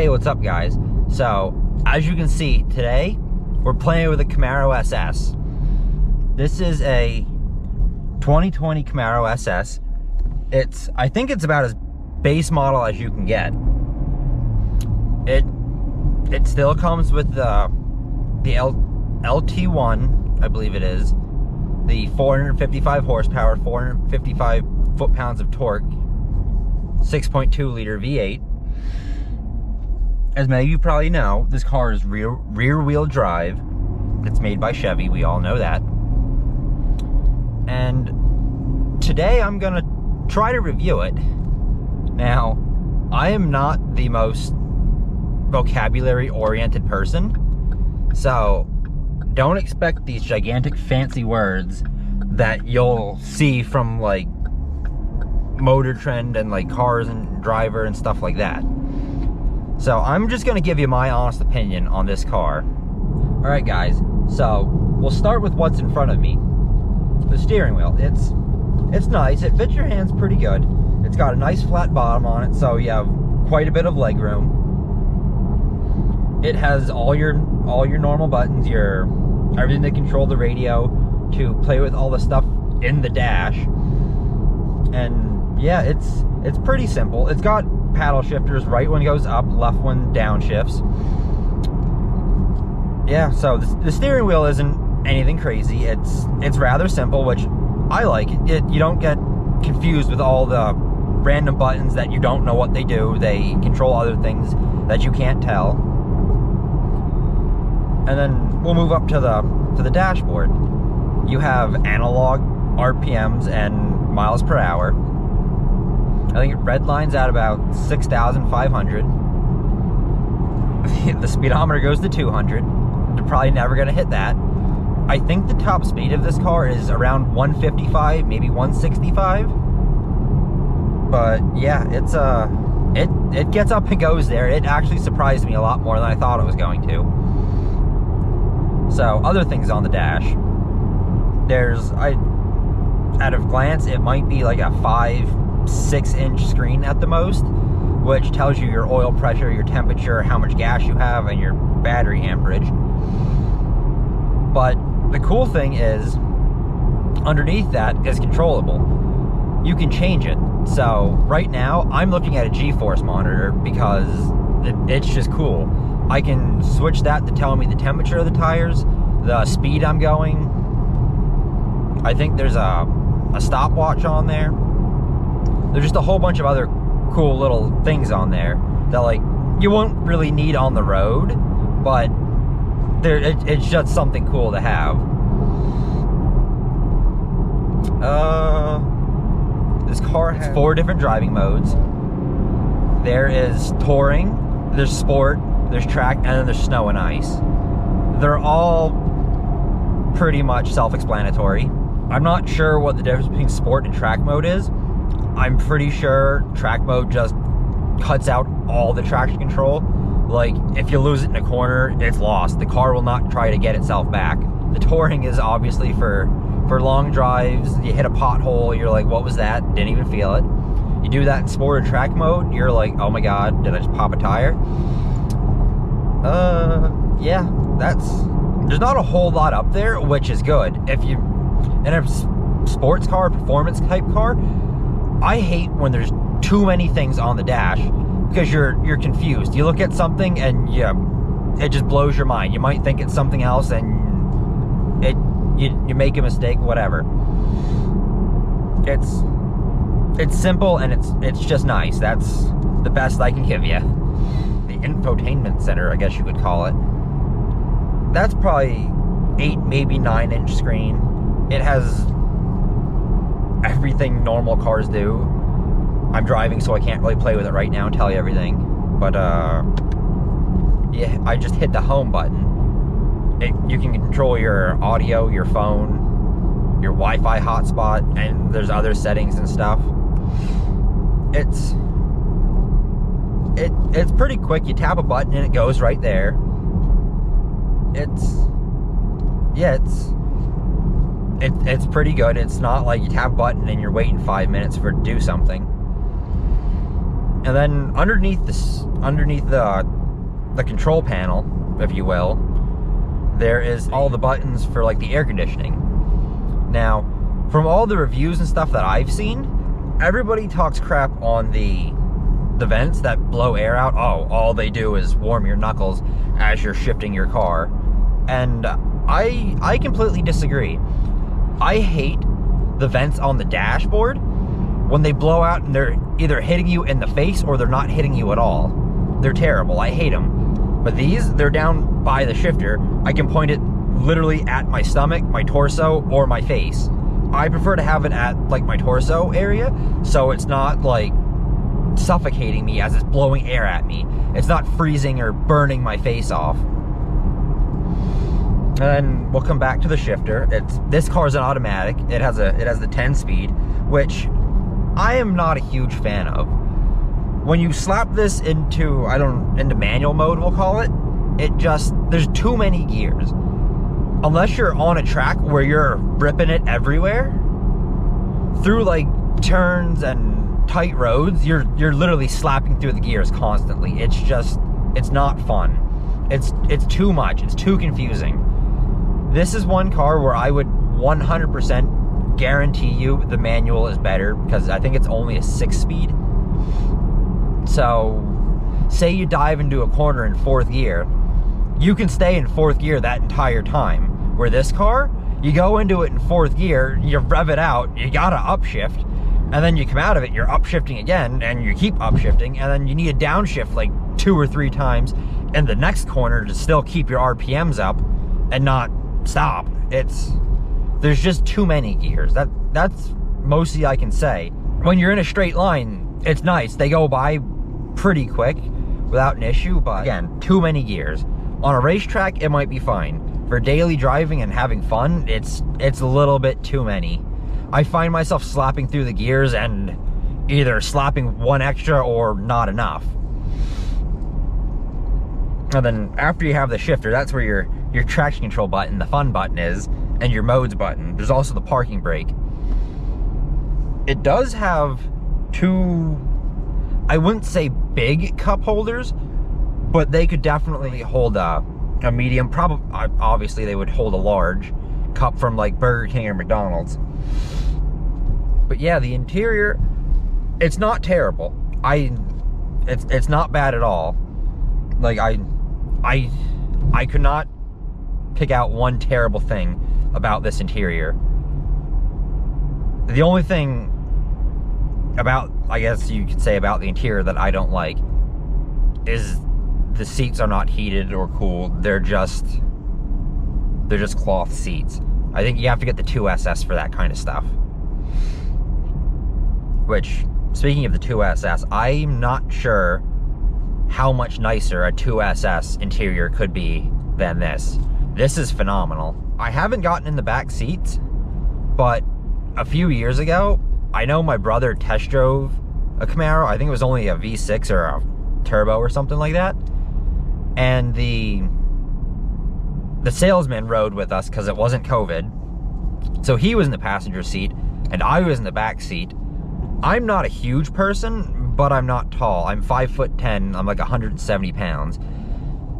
Hey, what's up guys? So, as you can see, today we're playing with a Camaro SS. This is a 2020 Camaro SS. I think it's about as base model as you can get. It still comes with the LT1, I believe it is, the 455 horsepower, 455 foot-pounds of torque, 6.2 liter V8. As many of you probably know, this car is rear-wheel drive. It's made by Chevy, we all know that. And today I'm gonna try to review it. Now, I am not the most vocabulary-oriented person, so don't expect these gigantic fancy words that you'll see from like Motor Trend and like Cars and Driver and stuff like that. So I'm just gonna give you my honest opinion on this car. All right guys, so we'll start with what's in front of me. The steering wheel, it's nice, it fits your hands pretty good. It's got a nice flat bottom on it, so you have quite a bit of leg room. It has all your normal buttons, everything to control the radio, to play with all the stuff in the dash. And yeah, it's pretty simple. It's got paddle shifters, right one goes up, left one downshifts. Yeah, so the steering wheel isn't anything crazy. It's rather simple, which I like. You don't get confused with all the random buttons that you don't know what they do. They control other things that you can't tell. And then we'll move up to the dashboard. You have analog RPMs and miles per hour. I think it redlines at about 6,500. The speedometer goes to 200. You're probably never gonna hit that. I think the top speed of this car is around 155, maybe 165. But yeah, it gets up and goes there. It actually surprised me a lot more than I thought it was going to. So, other things on the dash. At a glance, it might be like a 5-6 inch screen at the most, which tells you your oil pressure, your temperature, how much gas you have, and your battery amperage. But the cool thing is, underneath that is controllable. You can change it. So, right now, I'm looking at a G-force monitor because it's just cool. I can switch that to tell me the temperature of the tires, the speed I'm going. I think there's a stopwatch on there. There's just a whole bunch of other cool little things on there that like you won't really need on the road, but it's just something cool to have. This car has 4 different driving modes. There is touring, there's sport, there's track, and then there's snow and ice. They're all pretty much self-explanatory. I'm not sure what the difference between sport and track mode is. I'm pretty sure track mode just cuts out all the traction control. Like, if you lose it in a corner, it's lost. The car will not try to get itself back. The touring is obviously for long drives. You hit a pothole, you're like, what was that? Didn't even feel it. You do that in sport or track mode, you're like, oh my god, did I just pop a tire? Yeah, there's not a whole lot up there, which is good. In a sports car, performance type car, I hate when there's too many things on the dash because you're confused. You look at something and it just blows your mind. You might think it's something else and you make a mistake, whatever. It's simple and it's just nice. That's the best I can give you. The infotainment center, I guess you could call it. That's probably 8, maybe 9 inch screen. It has everything normal cars do. I'm driving, so I can't really play with it right now and tell you everything. But yeah, I just hit the home button. You can control your audio, your phone, your Wi-Fi hotspot, and there's other settings and stuff. It's pretty quick. You tap a button and it goes right there. It's pretty good. It's not like you tap a button and you're waiting 5 minutes for it to do something. And then underneath the control panel, if you will, there is all the buttons for like the air conditioning. Now, from all the reviews and stuff that I've seen, everybody talks crap on the vents that blow air out. Oh, all they do is warm your knuckles as you're shifting your car. And I completely disagree. I hate the vents on the dashboard when they blow out and they're either hitting you in the face or they're not hitting you at all. They're terrible. I hate them. But these, they're down by the shifter. I can point it literally at my stomach, my torso, or my face. I prefer to have it at like my torso area, so it's not like suffocating me as it's blowing air at me. It's not freezing or burning my face off. And then we'll come back to the shifter. This car is an automatic. It has the 10-speed, which I am not a huge fan of. When you slap this into manual mode, we'll call it, there's too many gears. Unless you're on a track where you're ripping it everywhere, through like turns and tight roads, you're literally slapping through the gears constantly. It's not fun. It's too much. It's too confusing. This is one car where I would 100% guarantee you the manual is better, because I think it's only a 6-speed. So, say you dive into a corner in 4th gear, you can stay in 4th gear that entire time. Where this car, you go into it in 4th gear, you rev it out, you gotta upshift, and then you come out of it, you're upshifting again, and you keep upshifting, and then you need a downshift like 2 or 3 times in the next corner to still keep your RPMs up and not stop. There's just too many gears. That's mostly I can say. When you're in a straight line, it's nice. They go by pretty quick without an issue, but again, too many gears. On a racetrack, it might be fine. For daily driving and having fun, it's a little bit too many. I find myself slapping through the gears and either slapping one extra or not enough. And then after you have the shifter, that's where your traction control button, the fun button is, and your modes button. There's also the parking brake. It does have 2, I wouldn't say big cup holders, but they could definitely hold a medium. Probably, obviously they would hold a large cup from like Burger King or McDonald's. But yeah, the interior, it's not terrible. It's not bad at all. Like I could not pick out one terrible thing about this interior. The only thing about, I guess you could say, about the interior that I don't like is the seats are not heated or cooled. They're just cloth seats. I think you have to get the 2SS for that kind of stuff. Which, speaking of the 2SS, I'm not sure how much nicer a 2SS interior could be than this. This is phenomenal. I haven't gotten in the back seats, but a few years ago, I know my brother test drove a Camaro. I think it was only a V6 or a turbo or something like that. And the salesman rode with us because it wasn't COVID. So he was in the passenger seat and I was in the back seat. I'm not a huge person, but I'm not tall. I'm 5'10". I'm like 170 pounds.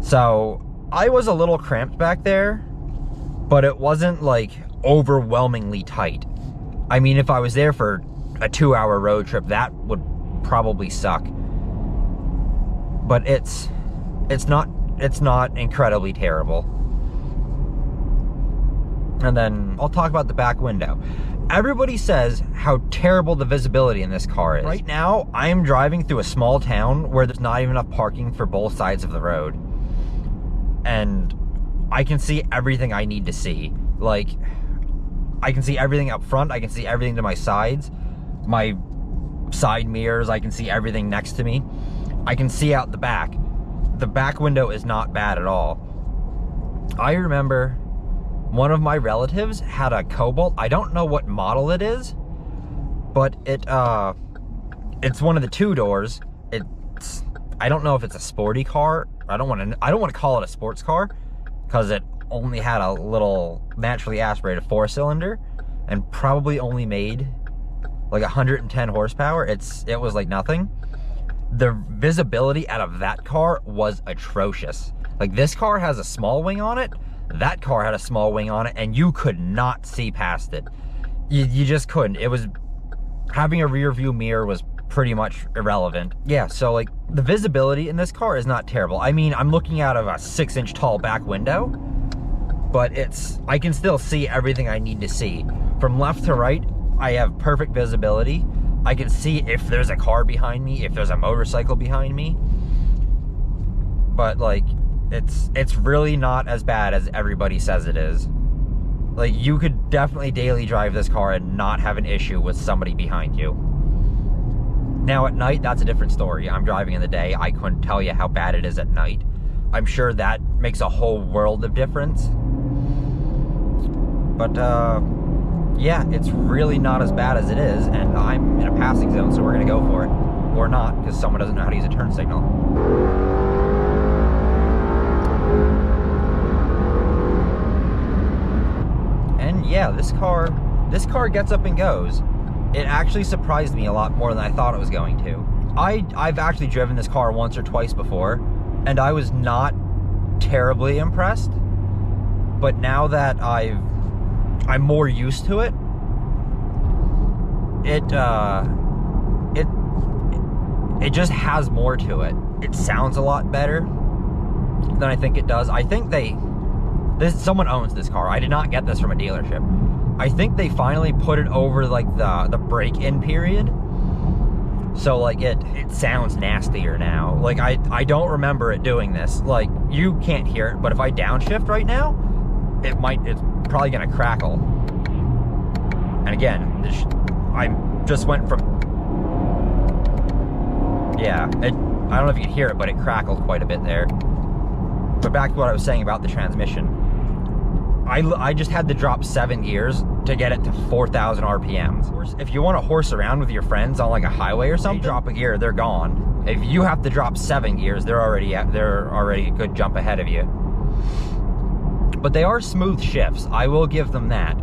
So I was a little cramped back there, but it wasn't like overwhelmingly tight. I mean, if I was there for a 2-hour road trip, that would probably suck. But it's not incredibly terrible. And then I'll talk about the back window. Everybody says how terrible the visibility in this car is. Right now, I am driving through a small town where there's not even enough parking for both sides of the road. And I can see everything I need to see. Like, I can see everything up front, I can see everything to my sides, my side mirrors, I can see everything next to me. I can see out the back. The back window is not bad at all. I remember one of my relatives had a Cobalt. I don't know what model it is, but it's one of the 2 doors. I don't know if it's a sporty car. I don't want to call it a sports car because it only had a little naturally aspirated 4-cylinder and probably only made like 110 horsepower. It was like nothing. the visibility out of that car was atrocious. Like, this car has a small wing on it, that car had a small wing on it, and you could not see past it. You just couldn't. It was, having a rear view mirror was pretty much irrelevant. Yeah, so like, the visibility in this car is not terrible. I mean, I'm looking out of a 6-inch tall back window, but I can still see everything I need to see. From left to right, I have perfect visibility. I can see if there's a car behind me, if there's a motorcycle behind me. But like, it's really not as bad as everybody says it is. Like, you could definitely daily drive this car and not have an issue with somebody behind you. Now at night, that's a different story. I'm driving in the day, I couldn't tell you how bad it is at night. I'm sure that makes a whole world of difference. But yeah, it's really not as bad as it is, and I'm in a passing zone, so we're gonna go for it. Or not, because someone doesn't know how to use a turn signal. And yeah, this car gets up and goes. It actually surprised me a lot more than I thought it was going to. I've actually driven this car once or twice before, and I was not terribly impressed. But now that I'm more used to it, it just has more to it. It sounds a lot better than I think it does. I think someone owns this car. I did not get this from a dealership. I think they finally put it over like the break-in period. So like it sounds nastier now. Like I don't remember it doing this. Like, you can't hear it, but if I downshift right now, it's probably gonna crackle. And again, I just went from, yeah, I don't know if you can hear it, but it crackled quite a bit there. But back to what I was saying about the transmission. I just had to drop 7 gears to get it to 4,000 RPMs. If you want to horse around with your friends on like a highway or something, drop a gear, they're gone. If you have to drop 7 gears, they're already a good jump ahead of you. But they are smooth shifts. I will give them that.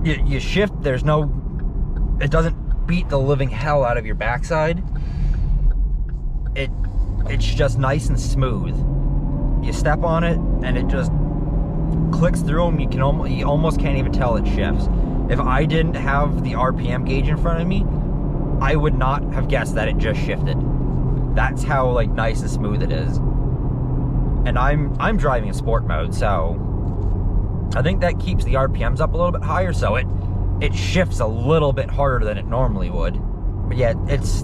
You shift, it doesn't beat the living hell out of your backside. It's just nice and smooth. You step on it and it just clicks through them. You almost can't even tell it shifts. If I didn't have the RPM gauge in front of me, I would not have guessed that it just shifted. That's how like nice and smooth it is. And I'm driving in sport mode, so I think that keeps the RPMs up a little bit higher, so it shifts a little bit harder than it normally would. But yet it's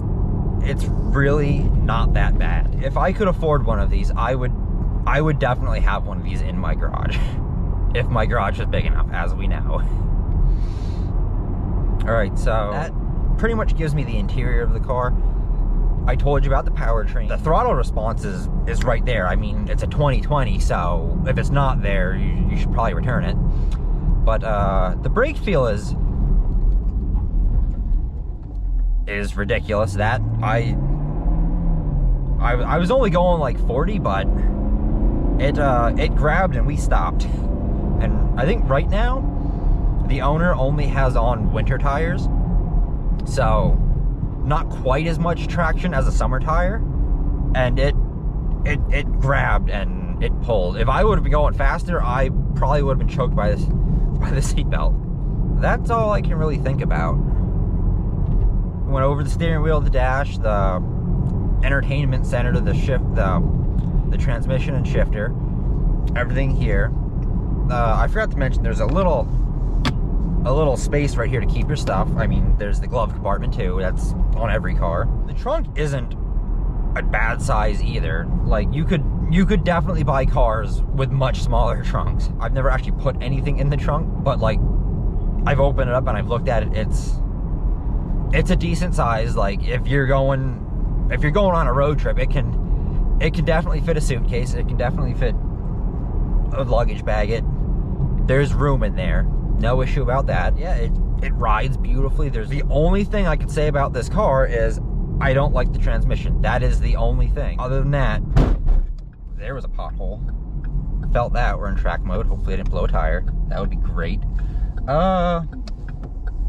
really not that bad. If I could afford one of these, I would definitely have one of these in my garage. If my garage is big enough, as we know. Alright, so that pretty much gives me the interior of the car. I told you about the powertrain. The throttle response is right there. I mean, it's a 2020, so if it's not there, you should probably return it. But the brake feel is ridiculous. That I was only going like 40, but it grabbed and we stopped. And I think right now the owner only has on winter tires, so not quite as much traction as a summer tire, and it grabbed and it pulled. If I would have been going faster, I probably would have been choked by the seatbelt. That's all I can really think about. Went over the steering wheel, the dash, the entertainment center, the shift, the transmission and shifter, everything here. I forgot to mention there's a little space right here to keep your stuff. I mean, there's the glove compartment too. That's on every car. The trunk isn't a bad size either. Like, you could definitely buy cars with much smaller trunks. I've never actually put anything in the trunk, but like, I've opened it up and I've looked at it. It's a decent size. Like, if you're going on a road trip, it can definitely fit a suitcase. It can definitely fit a luggage bag. There's room in there. No issue about that. Yeah, it rides beautifully. The only thing I could say about this car is I don't like the transmission. That is the only thing. Other than that, there was a pothole. Felt that. We're in track mode. Hopefully I didn't blow a tire. That would be great. Yeah,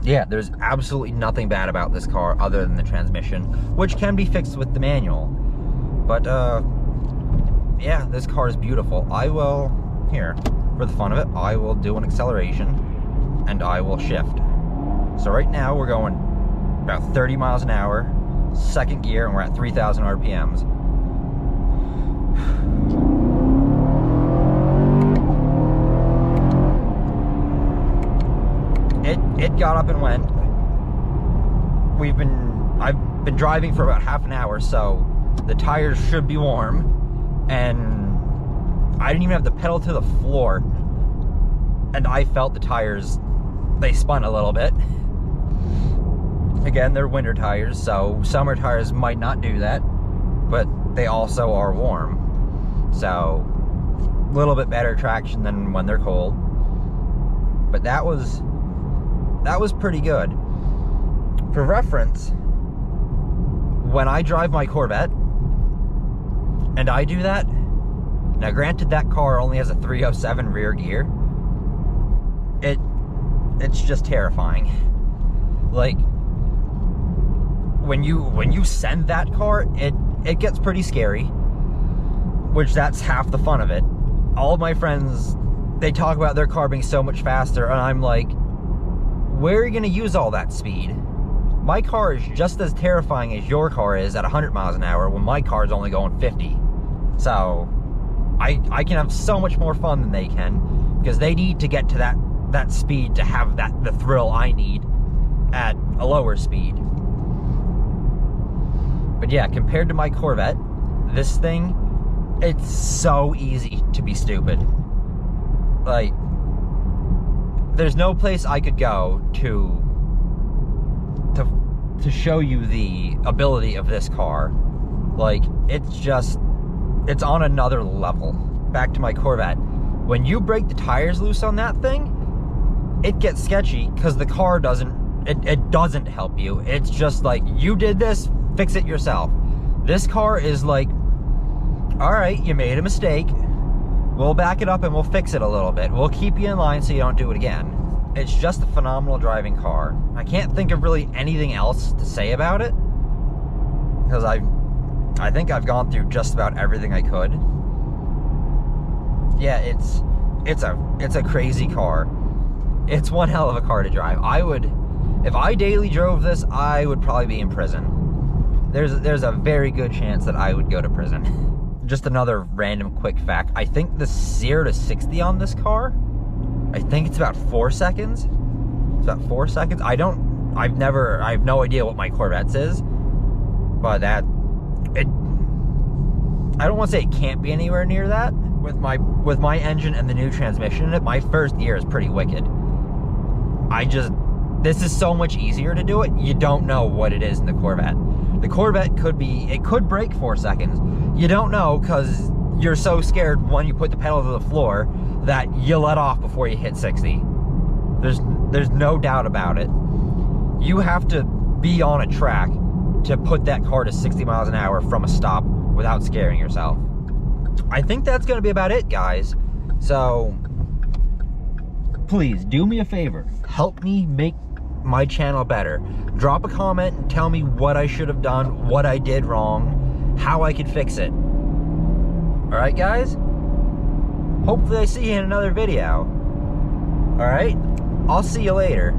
Yeah, there's absolutely nothing bad about this car other than the transmission, which can be fixed with the manual. But, yeah, this car is beautiful. I will, here, for the fun of it, I will do an acceleration, and I will shift. So right now, we're going about 30 miles an hour, second gear, and we're at 3,000 RPMs. It got up and went. I've been driving for about half an hour, so the tires should be warm, and I didn't even have the pedal to the floor, and I felt the tires, they spun a little bit. Again, they're winter tires, so summer tires might not do that, but they also are warm, so a little bit better traction than when they're cold. But that was pretty good. For reference, when I drive my Corvette and I do that, now granted that car only has a 307 rear gear, it's just terrifying. Like, when you send that car, it gets pretty scary, which that's half the fun of it. All of my friends, they talk about their car being so much faster, and I'm like, where are you gonna use all that speed? My car is just as terrifying as your car is at 100 miles an hour when my car is only going 50. So I can have so much more fun than they can, because they need to get to that speed to have the thrill I need at a lower speed. But yeah, compared to my Corvette, this thing, it's so easy to be stupid. Like, there's no place I could go to show you the ability of this car. Like, it's on another level. Back to my Corvette. When you break the tires loose on that thing, it gets sketchy, because the car doesn't help you. It's just like, you did this, fix it yourself. This car is like, all right, you made a mistake. We'll back it up and we'll fix it a little bit. We'll keep you in line so you don't do it again. It's just a phenomenal driving car. I can't think of really anything else to say about it, because I think I've gone through just about everything I could. Yeah, it's a crazy car. It's one hell of a car to drive. If I daily drove this, I would probably be in prison. There's a very good chance that I would go to prison. Just another random quick fact. I think the 0 to 60 on this car, I think it's about 4 seconds. It's about 4 seconds. I have no idea what my Corvette's is, but I don't want to say it can't be anywhere near that. With my engine and the new transmission in it, my first gear is pretty wicked. This is so much easier to do it. You don't know what it is in the Corvette. The Corvette could break 4 seconds. You don't know, because you're so scared when you put the pedal to the floor that you let off before you hit 60. There's no doubt about it. You have to be on a track to put that car to 60 miles an hour from a stop without scaring yourself. I think that's going to be about it, guys. So, please do me a favor. Help me make my channel better. Drop a comment and tell me what I should have done, what I did wrong, how I could fix it. Alright, guys? Hopefully I see you in another video. Alright? I'll see you later.